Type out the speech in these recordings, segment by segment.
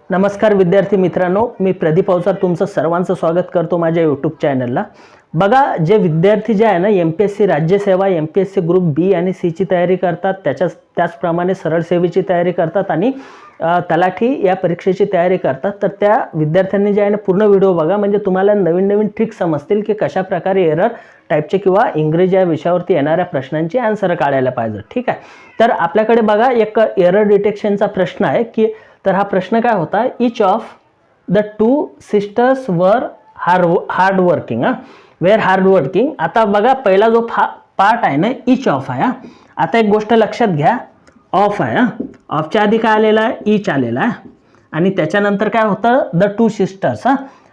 नमस्कार विद्यार्थी मित्रांनो, मी प्रदीप अवचार तुमचं सर्वांचं स्वागत करतो माझ्या यूट्यूब चॅनलला। बघा, जे विद्यार्थी जे आहे ना एमपीएससी राज्यसेवा, एमपीएससी ग्रुप बी आणि सी ची तयारी करतात, त्याचप्रमाणे सरळ सेवेची तयारी करतात आणि तलाठी या परीक्षेची तयारी करतात, तर त्या विद्यार्थ्यांनी जे आहे ना पूर्ण व्हिडिओ बघा, म्हणजे तुम्हाला नवीन नवीन ट्रिक समजतील की कशा प्रकारे एरर टाईपचे किंवा इंग्रजी या विषयावरती येणाऱ्या प्रश्नांची आन्सर काढायला पाहिजे। ठीक आहे, तर आपल्याकडे बघा एक एरर डिटेक्शनचा प्रश्न आहे की तर हा प्रश्न काय होता, each of the two sisters were hard working. Were hard working. आता बघा पहिला जो पार्ट आहे ना इच ऑफ आहे। आता एक गोष्ट लक्षात घ्या, ऑफ आहे, ऑफच्या आधी काय आलेला आहे, इच आलेला आहे आणि त्याच्यानंतर काय होतं, द टू सिस्टर्स।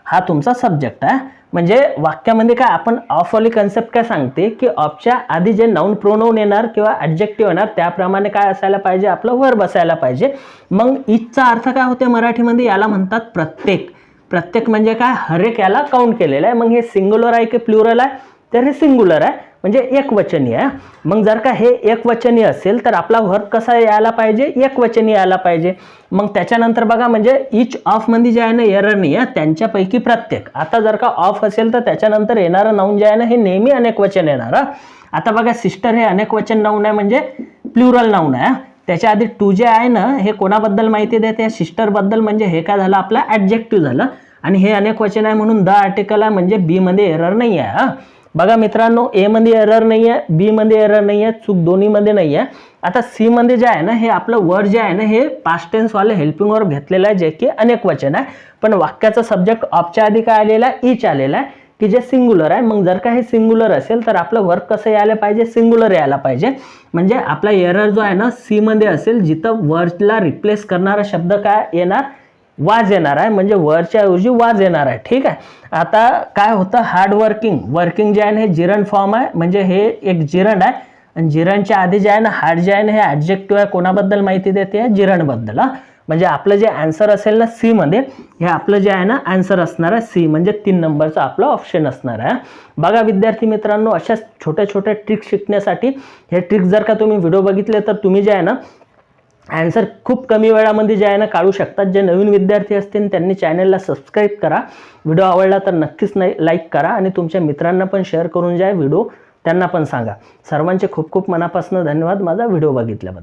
हा तुमचा सब्जेक्ट आहे। म्हणजे वाक्यामध्ये काय आपण ऑफ वाली कन्सेप्ट काय सांगते की ऑफच्या आधी जे नाउन प्रोनाउन येणार किंवा ॲडजेक्टिव्ह येणार त्याप्रमाणे काय असायला पाहिजे, आपलं वर्ब असायला पाहिजे। मग इचचा अर्थ काय होते मराठीमध्ये, याला म्हणतात प्रत्येक। प्रत्येक म्हणजे काय, हर एक याला काउंट केलेलं आहे। मग हे सिंग्युलर आहे की प्लुरल आहे, तर हे सिंग्युलर आहे म्हणजे एकवचनी आहे। मग जर का हे एकवचनी असेल तर आपला वर्ब कसा यायला पाहिजे, एकवचनी यायला पाहिजे। मग त्याच्यानंतर बघा म्हणजे इच ऑफ मध्ये जे आहे ना एरर नाही आहे, त्यांच्यापैकी प्रत्येक। आता जर का ऑफ असेल तर त्याच्यानंतर येणारं नाउन जे आहे ना हे नेहमी अनेकवचन येणार। आता बघा सिस्टर हे अनेकवचन नाउन आहे म्हणजे प्लुरल नाउन आहे। त्याच्या आधी टू जे आहे ना हे कोणाबद्दल माहिती देते, सिस्टर बद्दल, म्हणजे हे काय झालं आपला ॲडजेक्टिव्ह झालं आणि हे अनेकवचन आहे म्हणून द आर्टिकल आहे, म्हणजे बी मध्ये एरर नाही आहे। बघा मित्रांनो, ए मध्ये एरर नाही आहे, बी मध्ये एरर नाही आहे, चूक दोन्ही मध्ये नाही आहे। आता सी मध्ये जे आहे ना हे आपलं वर्ड जे आहे ना हे पास्ट टेन्स वाले हेल्पिंग वर्ब घेतलेलं आहे जे की अनेकवचन आहे, पण वाक्याचा सब्जेक्ट ऑफच्या आधी काय आलेला आहे, इच आलेला आहे की जे सिंग्युलर आहे। मग जर का हे सिंग्युलर असेल तर आपलं वर्ब कसं यायला पाहिजे, सिंग्युलर यायला पाहिजे। म्हणजे आपला एरर जो आहे ना सी मध्ये असेल, जिथं वर्डला रिप्लेस करणारा शब्द काय येणार, वाज येणार आहे, म्हणजे वरच्या ऐवजी वाज येणार आहे। ठीक आहे, आता काय होतं, हार्ड वर्किंग। वर्किंग जे आहे हे जिरंड फॉर्म आहे, म्हणजे हे एक जिरंड आहे आणि जिरंडच्या आधी जे आहे ना हार्ड जे आहे ना हे ॲडजेक्टिव्ह आहे, कोणाबद्दल माहिती देते, जिरंड बद्दल। म्हणजे आपलं जे आन्सर असेल ना सी मध्ये, हे आपलं जे आहे ना आन्सर असणार आहे सी, म्हणजे 3 नंबरचा आपला ऑप्शन असणार आहे। बघा विद्यार्थी मित्रांनो, अशा छोट्या छोट्या ट्रिक शिकण्यासाठी हे ट्रिक जर का तुम्ही व्हिडिओ बघितले तर तुम्ही जे आहे ना आन्सर खूप कमी वेळामध्ये जे आहे ना काढू शकतात। जे नवीन विद्यार्थी असतील त्यांनी चॅनलला सबस्क्राईब करा, व्हिडिओ आवडला तर नक्कीच लाईक करा आणि तुमच्या मित्रांना पण शेअर करून जे आहे व्हिडिओ त्यांना पण सांगा। सर्वांचे खूप खूप मनापासून धन्यवाद माझा व्हिडिओ बघितल्याबद्दल।